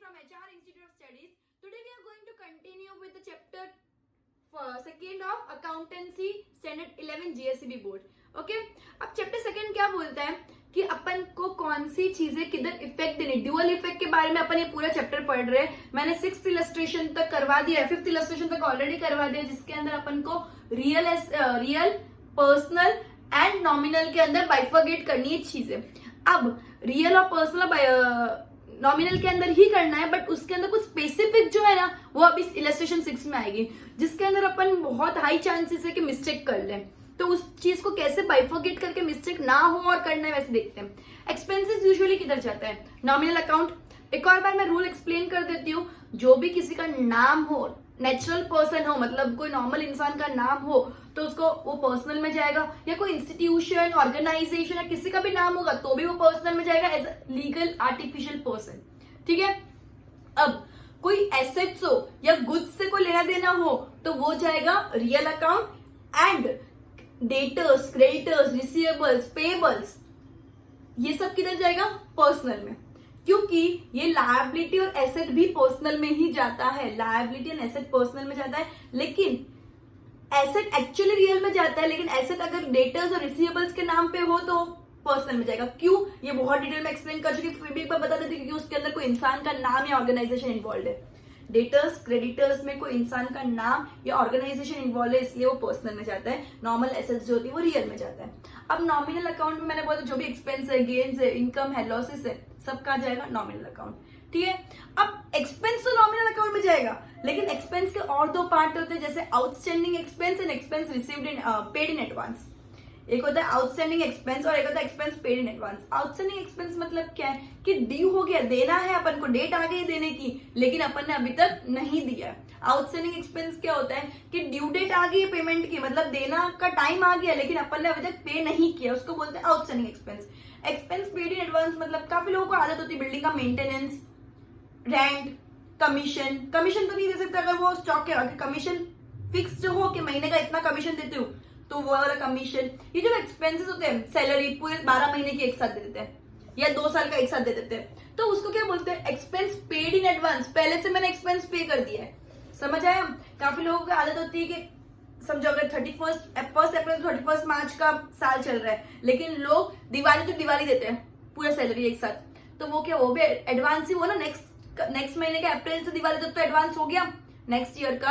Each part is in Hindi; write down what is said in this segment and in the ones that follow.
from HR Institute of Studies. Today we are going to continue with the chapter second of Accountancy Standard 11 GSEB Board. Okay, अब चैप्टर सेकंड क्या बोलता है कि अपन को कौन सी चीजें किधर इफेक्ट देनी, ड्यूअल इफेक्ट के बारे में अपन ये पूरा चैप्टर पढ़ रहे हैं. मैंने 6th इलस्ट्रेशन तक करवा दिया है, 5th इलस्ट्रेशन तक ऑलरेडी करवा दिया, जिसके अंदर अपन को रियल पर्सनल एंड नॉमिनल के अंदर बाइफर्गेट करनी है चीजें. अब रियल और पर्सनल नॉमिनल के अंदर ही करना है, बट उसके अंदर कुछ स्पेसिफिक जो है ना वो अभी इलस्ट्रेशन 6 में आएगी, जिसके अंदर अपन बहुत हाई चांसेस है कि मिस्टेक कर लें. तो उस चीज को कैसे बाइफर्गेट करके मिस्टेक ना हो और करना है वैसे देखते हैं. एक्सपेंसेस यूजुअली किधर जाता है? Nominal account. एक और बार मैं रूल एक्सप्लेन कर देती हूँ. जो भी किसी का नाम हो, नेचुरल पर्सन हो, मतलब कोई नॉर्मल इंसान का नाम हो, तो उसको वो पर्सनल में जाएगा, या कोई इंस्टीट्यूशन, ऑर्गेनाइजेशन या किसी का भी नाम होगा तो भी वो पर्सनल में जाएगा एज लीगल आर्टिफिशियल पर्सन. ठीक है. अब कोई एसेट्स हो या गुड्स से कोई लेना देना हो तो वो जाएगा real account. And debtors, creditors, receivables, payables, ये सब किधर जाएगा? पर्सनल में. क्योंकि ये लायबिलिटी और एसेट भी पर्सनल में ही जाता है. लायबिलिटी एंड एसेट पर्सनल में जाता है, लेकिन एसेट एक्चुअली रियल में जाता है. लेकिन एसेट अगर डेटर्स और रिसीवेबल्स के नाम पे हो तो पर्सनल में जाएगा. क्यों? ये बहुत डिटेल में एक्सप्लेन कर चुकी, फिर भी एक बार बता देती क्योंकि उसके अंदर कोई इंसान का नाम या ऑर्गेनाइजेशन इन्वॉल्व है. डेटर्स, क्रेडिटर्स में कोई इंसान का नाम या ऑर्गेनाइजेशन इन्वॉल्व है, इसलिए वो पर्सनल में जाता है. नॉर्मल एसेट्स जो होती है वो रियल में जाता है. अब नॉमिनल अकाउंट में मैंने बोला जो भी एक्सपेंस है, गेन्स है, इनकम है, लॉसेस है, सब कहाँ जाएगा? Nominal account. ठीक है. अब एक्सपेंस तो नॉमिनल अकाउंट में जाएगा, लेकिन एक्सपेंस के और दो पार्ट होते हैं, जैसे outstanding expense and expense received in paid in advance. एक होता है आउटस्टैंडिंग एक्सपेंस और एक होता है expense paid in advance. Outstanding expense मतलब क्या है कि ड्यू हो गया, देना है अपन को, डेट आ गई देने की, लेकिन अपन ने अभी तक नहीं दिया. आउटस्टैंडिंग एक्सपेंस क्या होता है कि ड्यू डेट आ गई है पेमेंट की, मतलब देना का टाइम आ गया लेकिन अपन ने अभी तक पे नहीं किया, उसको बोलते हैं outstanding expense. Expense paid in advance मतलब काफी लोगों को आदत होती है बिल्डिंग का मेंटेनेंस, रेंट, कमीशन. कमीशन तो नहीं दे सकता अगर वो स्टॉक के आगे कमीशन फिक्स जो हो कि महीने का इतना कमीशन देते हो तो वो वाला कमीशन. ये जो एक्सपेंसेस होते हैं, सैलरी पूरे 12 महीने की एक साथ दे देते हैं या 2 साल का एक साथ दे देते हैं, तो उसको क्या बोलते हैं? Expense paid in advance. पहले से मैंने एक्सपेंस पे कर दिया है. समझ आया? काफी लोगों की आदत होती है कि समझो अगर 1 अप्रैल 31 मार्च का साल चल रहा है, लेकिन लोग दिवाली तो दिवाली देते हैं पूरा सैलरी एक साथ, तो वो क्या, वो भी एडवांस ही हुआ ना. नेक्स्ट महीने का अप्रैल से दिवाली तक तो एडवांस हो गया, नेक्स्ट ईयर का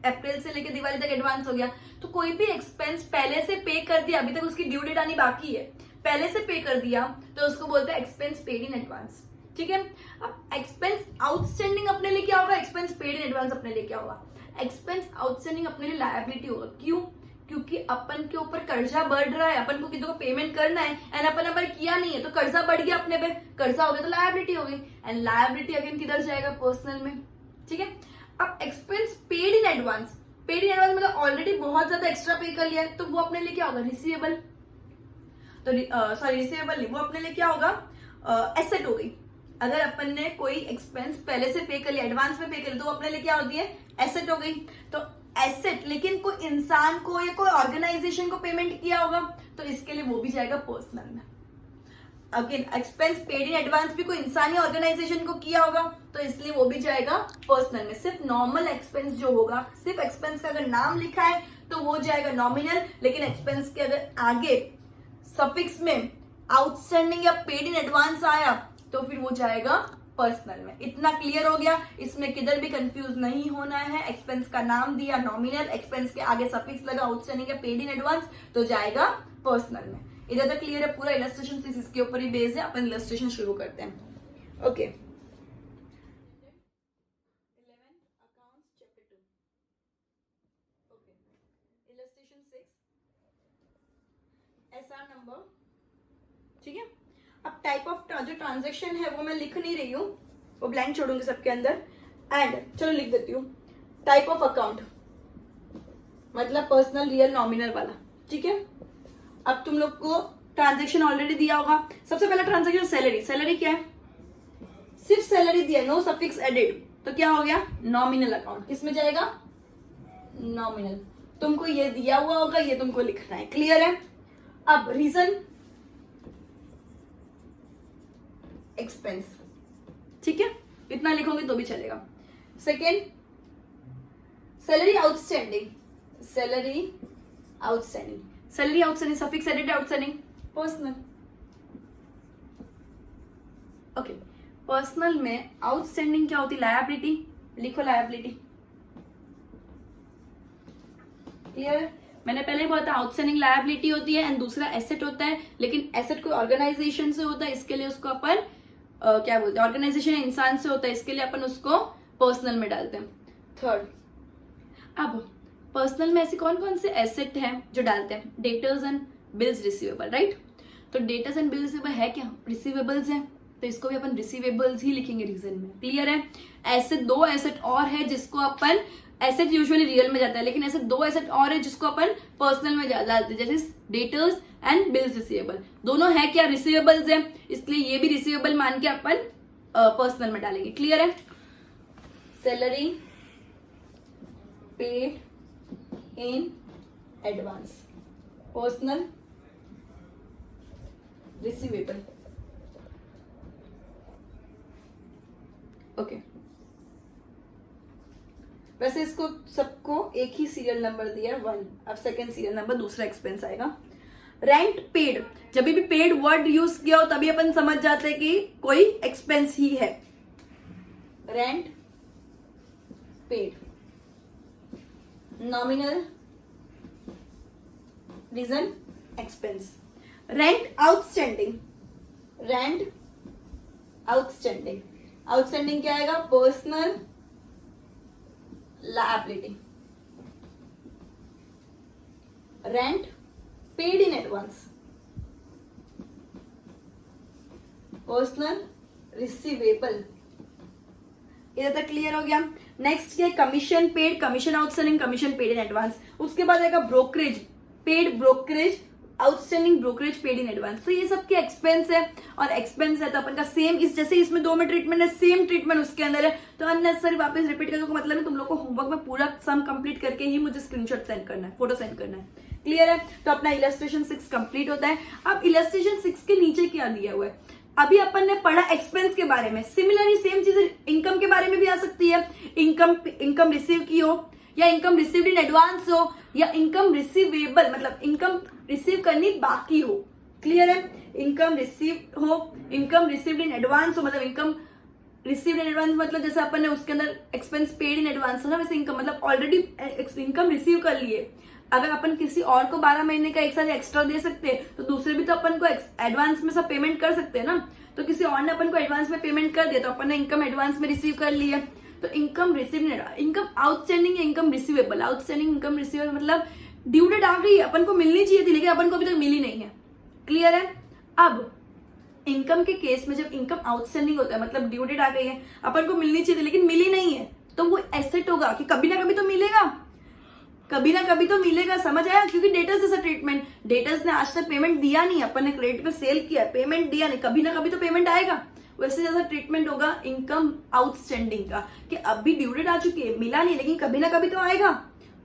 अप्रैल से लेकर दिवाली तक एडवांस हो गया. तो कोई भी एक्सपेंस पहले से पे कर दिया, अभी तक उसकी ड्यू डेट आनी बाकी है, पहले से पे कर दिया तो उसको बोलते हैं एक्सपेंस पेड इन एडवांस. ठीक है. अब एक्सपेंस आउटस्टैंडिंग अपने लिए क्या होगा? एक्सपेंस पेड इन एडवांस अपने लिए क्या होगा? एक्सपेंस आउटस्टैंडिंग अपने लिए लायबिलिटी होगा. क्यों? क्योंकि अपन के ऊपर कर्जा बढ़ रहा है, अपन को किसी को पेमेंट करना है एंड अपन अगर किया नहीं है तो कर्जा बढ़ गया अपने पे, कर्जा हो गया तो लायबिलिटी हो गई, एंड लायबिलिटी अगेन किधर जाएगा? पर्सनल में. ठीक है. अब expense paid in advance. Paid in advance मतलब ऑलरेडी बहुत ज्यादा एक्स्ट्रा पे कर लिया है, तो वो अपने लिए क्या होगा? रिसीवेबल. तो सॉरी रिसीवेबल नहीं, वो अपने लिए क्या होगा? एसेट हो गई. अगर अपन ने कोई एक्सपेंस पहले से पे कर लिया, एडवांस में पे कर लिया, तो वो अपने लिए क्या होती है? एसेट हो गई. तो एसेट, लेकिन कोई इंसान को या कोई ऑर्गेनाइजेशन को पेमेंट किया होगा तो इसके लिए वो भी जाएगा पर्सनल में. Again expense paid in advance भी कोई इंसान या ऑर्गेनाइजेशन को किया होगा तो इसलिए वो भी जाएगा पर्सनल में. सिर्फ नॉर्मल एक्सपेंस जो होगा, सिर्फ एक्सपेंस का अगर नाम लिखा है तो वो जाएगा नॉमिनल, लेकिन एक्सपेंस के अगर आगे सफिक्स में आउटस्टैंडिंग या पेड इन एडवांस आया तो फिर वो जाएगा पर्सनल में. इतना क्लियर हो गया? इसमें किधर भी कंफ्यूज नहीं होना है. एक्सपेंस का नाम दिया नॉमिनल, एक्सपेंस के आगे सफिक्स लगा आउटस्टैंडिंग या पेड इन एडवांस तो जाएगा पर्सनल में. इधर तक क्लियर है? पूरा इलस्ट्रेशन इसके ऊपर ही बेस्ड है. अपन इलस्ट्रेशन शुरू करते हैं. ओके. SR number. ठीक है. अब टाइप ऑफ जो ट्रांजेक्शन है वो मैं लिख नहीं रही हूँ, वो ब्लैंक छोड़ूंगी सबके अंदर. एंड चलो लिख देती हूँ. टाइप ऑफ अकाउंट मतलब पर्सनल, रियल, नॉमिनल वाला. ठीक है. अब तुम लोग को ट्रांजेक्शन ऑलरेडी दिया होगा. सबसे पहला ट्रांजेक्शन सैलरी. सैलरी क्या है? सिर्फ सैलरी दिया, नो सफिक्स एडेड, तो क्या हो गया? Nominal account. किसमें जाएगा? नॉमिनल. तुमको ये दिया हुआ होगा, ये तुमको लिखना है. क्लियर है? अब रीजन एक्सपेंस. ठीक है. इतना लिखोगे तो भी चलेगा। Second, salary outstanding, salary outstanding, salary outstanding suffix added outstanding, personal. Okay, personal में आउटस्टैंडिंग क्या होती है? लायबिलिटी, लिखो लायबिलिटी। क्लियर है? मैंने पहले ही बोला था आउटस्टैंडिंग लायबिलिटी होती है एंड दूसरा एसेट होता है, लेकिन एसेट कोई ऑर्गेनाइजेशन से होता है, इसके लिए उसको अपन क्या बोलते हैं, ऑर्गेनाइजेशन इंसान से होता है, इसके लिए अपन उसको पर्सनल में डालते हैं। थर्ड, अब पर्सनल में ऐसे कौन कौन से एसेट हैं जो डालते हैं? Debtors and bills receivable, right? तो डेटर्स एंड बिल्स रिसीवेबल है क्या? रिसीवेबल्स हैं, तो इसको भी अपन रिसीवेबल्स ही लिखेंगे रीजन में। क्लियर है? ऐसे दो एसेट और है जिसको अपन, एसेट यूजुअली रियल में जाता है, लेकिन ऐसे दो एसेट और है जिसको अपन पर्सनल में डालते हैं, जैसे डेटर्स एंड बिल्स रिसीवेबल। दोनों है क्या? रिसीवेबल्स है, इसलिए ये भी रिसीवेबल मान के अपन पर्सनल में डालेंगे। क्लियर है? Salary paid in advance, personal receivable. Okay, वैसे इसको सबको एक ही सीरियल नंबर दिया 1। अब सेकेंड सीरियल नंबर दूसरा एक्सपेंस आएगा। रेंट पेड, जब भी पेड वर्ड यूज किया हो तभी अपन समझ जाते हैं कि कोई एक्सपेंस ही है। Rent paid, nominal reason expense. Rent outstanding, rent outstanding, outstanding क्या आएगा? Personal liability. Rent paid in advance, personal receivable. इधर तक क्लियर हो गया? नेक्स्ट क्या है? Commission paid, commission outstanding, commission paid in advance. उसके बाद आएगा brokerage paid, brokerage outstanding, brokerage paid in advance. तो ये सब के एक्सपेंस है, और एक्सपेंस है तो अपन का सेम, इस जैसे इसमें दो में ट्रीटमेंट है, सेम ट्रीटमेंट उसके अंदर है, तो अननेसेसरी वापस रिपीट करने का मतलब है तुम लोग को होमवर्क में पूरा सम कंप्लीट करके ही मुझे स्क्रीनशॉट सेंड करना है, फोटो सेंड करना है। क्लियर है? तो अपना इलस्ट्रेशन 6 कंप्लीट होता है। अब इलस्ट्रेशन 6 के नीचे क्या दिया हुआ है? अभी अपन ने पढ़ा एक्सपेंस के बारे में, सिमिलरली सेम चीज इनकम के बारे में भी आ सकती है। इनकम रिसीव की हो, या इनकम रिसीव्ड इन एडवांस हो, या इनकम रिसीवेबल मतलब इनकम रिसीव करनी बाकी हो। क्लियर है? इनकम रिसीव हो, इनकम रिसीव्ड इन एडवांस हो, मतलब इनकम रिसीव्ड इन एडवांस मतलब जैसे अपन ने उसके अंदर एक्सपेंस पेड इन एडवांस है ना, वैसे इनकम मतलब ऑलरेडी इनकम रिसीव कर लिए। अगर अपन किसी और को 12 महीने का एक साथ एक्स्ट्रा दे सकते हैं, तो दूसरे भी तो अपन को एडवांस में सब पेमेंट कर सकते हैं ना। तो किसी और ने अपन को एडवांस में पेमेंट कर दिया, तो अपन ने इनकम एडवांस में रिसीव कर लिया। तो income receive, income outstanding, income receivable. Outstanding income receivable मतलब ड्यू डेट आ गई है, अपन को मिलनी चाहिए थी, लेकिन अपन को अभी तक मिली नहीं है। क्लियर है? अब इनकम के केस में जब इनकम आउटस्टैंडिंग होता है, मतलब ड्यू डेट आ गई है, अपन को मिलनी चाहिए थी लेकिन मिली नहीं है, तो वो एसेट होगा कि कभी ना कभी तो मिलेगा, कभी ना कभी तो मिलेगा। समझ आया? क्योंकि डेटर्स जैसा ट्रीटमेंट, डेटर्स ने आज तक पेमेंट दिया नहीं, अपन ने क्रेडिट पे सेल किया, पेमेंट दिया नहीं, कभी ना कभी तो पेमेंट आएगा। वैसे जैसा ट्रीटमेंट होगा इनकम आउटस्टैंडिंग का, कि अभी ड्यू डेट आ चुकी है, मिला नहीं, लेकिन कभी ना कभी तो आएगा,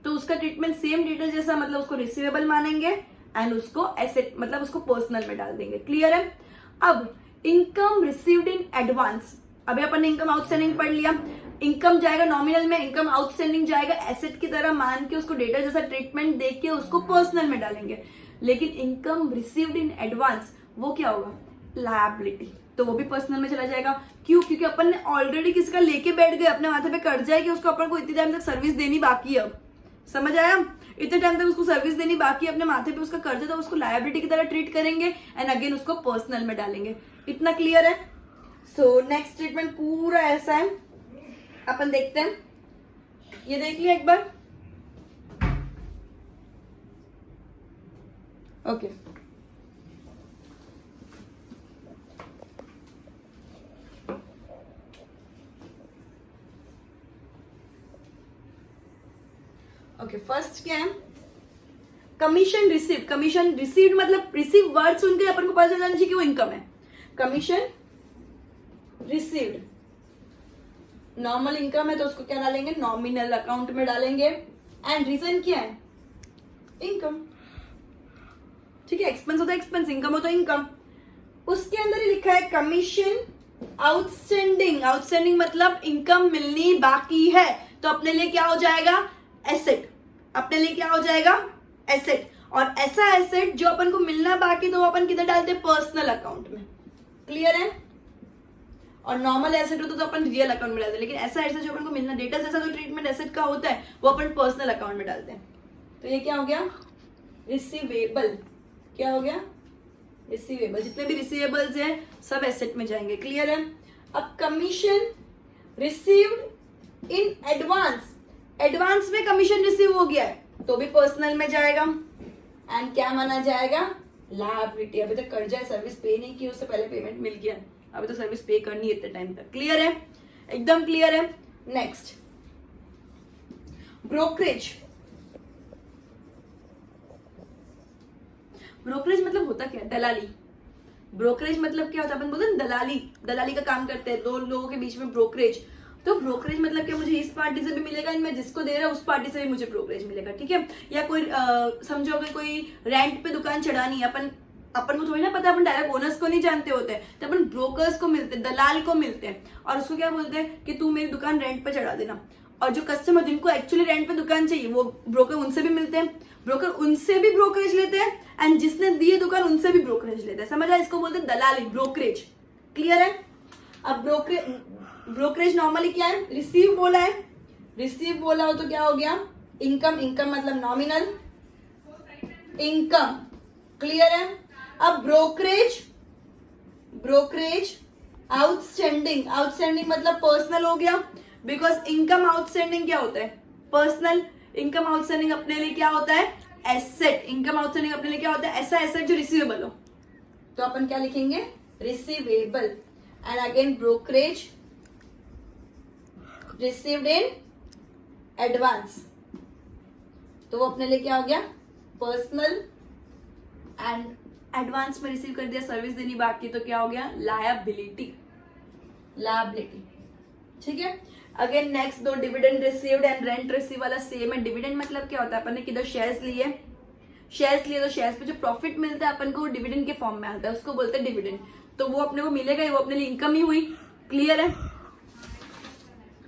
तो उसका ट्रीटमेंट सेम डेटर जैसा, मतलब उसको रिसीवेबल मानेंगे एंड उसको एसेट मतलब उसको पर्सनल में डाल देंगे। क्लियर है? अब इनकम रिसीव्ड इन एडवांस, अभी अपन ने इनकम आउटस्टैंडिंग पढ़ लिया, इनकम जाएगा नॉमिनल में, इनकम आउटस्टैंडिंग जाएगा एसेट की तरह मान के, उसको डेटर जैसा ट्रीटमेंट देके उसको पर्सनल में डालेंगे। लेकिन इनकम रिसीव्ड इन एडवांस वो क्या होगा? लायबिलिटी, तो वो भी पर्सनल में चला जाएगा। क्यों? क्योंकि अपन ने ऑलरेडी किसी का लेके बैठ गए, अपने माथे पे कर्जा है कि उसको अपन को इतनी टाइम तक सर्विस देनी बाकी है। समझ आया? इतने टाइम तक उसको सर्विस देनी बाकी है, अपने माथे पे उसका कर्जा, तो उसको लायबिलिटी की तरह ट्रीट करेंगे एंड अगेन उसको पर्सनल में डालेंगे। इतना क्लियर है? सो नेक्स्ट ट्रीटमेंट पूरा ऐसा है, अपन देखते हैं। ये देख लिया एक बार? ओके, ओके, फर्स्ट क्या है? Commission receive. कमीशन रिसीव मतलब रिसीव वर्ड सुन के अपन को पता चल जाना चाहिए कि वो इनकम है। कमीशन रिसीव्ड, नॉर्मल इनकम है तो उसको क्या डालेंगे? नॉमिनल अकाउंट में डालेंगे। एंड रीजन क्या है? इनकम। ठीक है? एक्सपेंस होता है एक्सपेंस, इनकम होता है इनकम। उसके अंदर ही लिखा है कमीशन आउटस्टैंडिंग, आउटस्टैंडिंग मतलब इनकम मिलनी बाकी है, तो अपने लिए क्या हो जाएगा, एसेट, अपने लिए क्या हो जाएगा, एसेट। और ऐसा एसेट जो अपन को मिलना बाकी, तो वो अपन किधर डालते हैं, पर्सनल अकाउंट में, क्लियर है। और नॉर्मल एसेट होता तो अपन रियल अकाउंट में डालते हैं, लेकिन ऐसा एसेट जो अपन को मिलना, डेटा जैसा जो ट्रीटमेंट एसेट का होता है वो अपन पर्सनल अकाउंट में डालते हैं। तो ये क्या हो गया, रिसीवेबल, क्या हो गया, रिसीवेबल। जितने भी रिसीवेबल्स हैं सब एसेट में जाएंगे, क्लियर है। अब commission received in advance, advance में कमीशन रिसीव हो गया है तो भी पर्सनल में जाएगा, एंड क्या माना जाएगा, लायबिलिटी। अभी तक कर्जा है, सर्विस पे नहीं की, उससे पहले पेमेंट मिल गया, अभी तो सर्विस पे करनी है इतने टाइम तक, क्लियर है, एकदम क्लियर है। Next, brokerage. ब्रोकरेज मतलब होता क्या है, दलाली। ब्रोकरेज मतलब क्या होता है, अपन बोलते हैं दलाली, दलाली का काम करते हैं दो लोगों के बीच में, ब्रोकरेज। तो ब्रोकरेज मतलब क्या, मुझे इस पार्टी से भी मिलेगा, मैं जिसको दे रहा हूं उस पार्टी से भी मुझे ब्रोकरेज मिलेगा, ठीक है। या कोई समझो अगर कोई रेंट पे दुकान चढ़ानी है, अपन को थोड़ी ना पता, अपन डायरेक्ट ओनर्स को नहीं जानते होते हैं, तो अपन ब्रोकर्स को मिलते हैं, दलाल को मिलते हैं, और उसको क्या बोलते हैं कि तू मेरी दुकान रेंट पे चढ़ा देना। और जो कस्टमर जिनको एक्चुअली रेंट पे दुकान चाहिए, वो ब्रोकर उनसे भी मिलते हैं, ब्रोकर उनसे भी ब्रोकरेज लेते हैं, एंड जिसने दी है दुकान उनसे भी ब्रोकरेज लेते हैं, समझ आया, इसको बोलते हैं दलाली, ब्रोकरेज, क्लियर है। अब ब्रोकरेज नॉर्मली क्या है, रिसीव बोला है, रिसीव बोला हो तो क्या हो गया, इनकम, इनकम मतलब नॉमिनल इनकम, क्लियर है। अब ब्रोकरेज, ब्रोकरेज आउटस्टैंडिंग, आउटस्टैंडिंग मतलब पर्सनल हो गया, बिकॉज इनकम आउटस्टैंडिंग क्या होता है, पर्सनल। इनकम आउटस्टैंडिंग अपने लिए क्या होता है, एसेट। इनकम आउटस्टैंडिंग अपने लिए क्या होता है, ऐसा एसेट जो रिसीवेबल हो, तो अपन क्या लिखेंगे, receivable. And again brokerage received in advance, तो वो अपने लिए क्या हो गया, पर्सनल, एंड एडवांस में रिसीव कर दिया, सर्विस देनी बाकी, तो क्या हो गया, लायबिलिटी, लायबिलिटी, ठीक है। अगेन नेक्स्ट दो, dividend received and rent receive वाला सेम है। डिविडेंड मतलब क्या होता है, अपन ने किधर शेयर्स लिए, शेयर्स लिए तो शेयर्स पे जो प्रॉफिट मिलता है अपन को डिविडेंड के फॉर्म में आता है, उसको बोलते हैं डिविडेंड, तो वो अपने को मिलेगा ही, वो अपने लिए इनकम ही हुई, क्लियर है।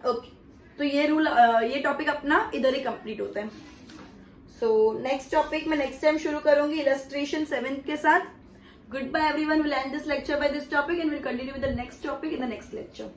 ओके, तो ये रूल, ये टॉपिक अपना इधर ही कंप्लीट होता है। सो नेक्स्ट टॉपिक मैं नेक्स्ट टाइम शुरू करूंगी इलस्ट्रेशन 7 के साथ। Good bye everyone, will end this lecture by this topic and will continue with the next topic in the next lecture.